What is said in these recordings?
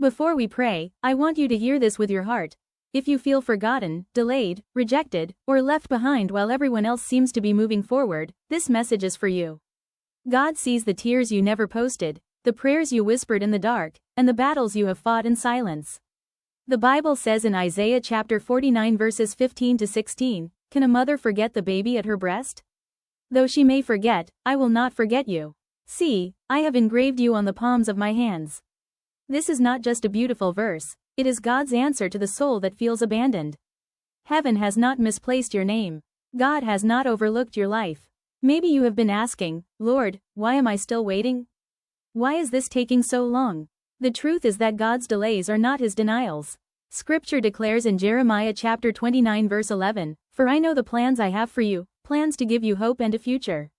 Before we pray, I want you to hear this with your heart. If you feel forgotten, delayed, rejected, or left behind while everyone else seems to be moving forward, this message is for you. God sees the tears you never posted, the prayers you whispered in the dark, and the battles you have fought in silence. The Bible says in Isaiah chapter 49 verses 15 to 16, "Can a mother forget the baby at her breast? Though she may forget, I will not forget you. See, I have engraved you on the palms of my hands." This is not just a beautiful verse, it is God's answer to the soul that feels abandoned. Heaven has not misplaced your name. God has not overlooked your life. Maybe you have been asking, "Lord, why am I still waiting? Why is this taking so long?" The truth is that God's delays are not his denials. Scripture declares in Jeremiah chapter 29 verse 11, "For I know the plans I have for you, plans to give you hope and a future."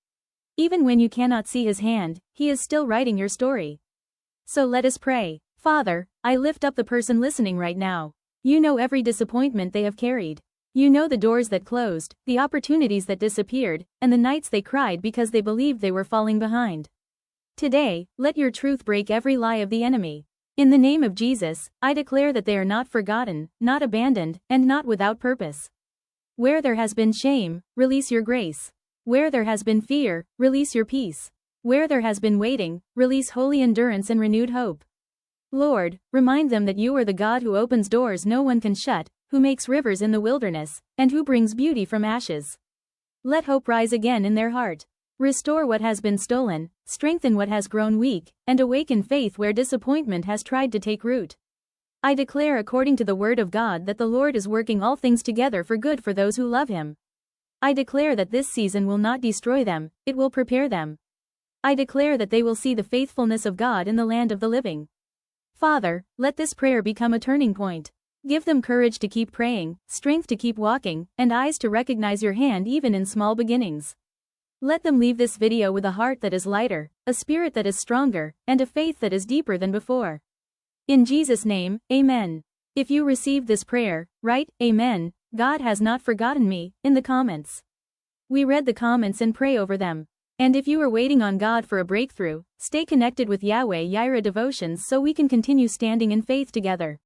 Even when you cannot see his hand, he is still writing your story. So let us pray. Father, I lift up the person listening right now. You know every disappointment they have carried. You know the doors that closed, the opportunities that disappeared, and the nights they cried because they believed they were falling behind. Today, let your truth break every lie of the enemy. In the name of Jesus, I declare that they are not forgotten, not abandoned, and not without purpose. Where there has been shame, release your grace. Where there has been fear, release your peace. Where there has been waiting, release holy endurance and renewed hope. Lord, remind them that you are the God who opens doors no one can shut, who makes rivers in the wilderness, and who brings beauty from ashes. Let hope rise again in their heart. Restore what has been stolen, strengthen what has grown weak, and awaken faith where disappointment has tried to take root. I declare according to the word of God that the Lord is working all things together for good for those who love him. I declare that this season will not destroy them, it will prepare them. I declare that they will see the faithfulness of God in the land of the living. Father, let this prayer become a turning point. Give them courage to keep praying, strength to keep walking, and eyes to recognize your hand even in small beginnings. Let them leave this video with a heart that is lighter, a spirit that is stronger, and a faith that is deeper than before. In Jesus' name, amen. If you received this prayer, write, "Amen, God has not forgotten me," in the comments. We read the comments and pray over them. And if you are waiting on God for a breakthrough, stay connected with Yahweh Yireh Devotions so we can continue standing in faith together.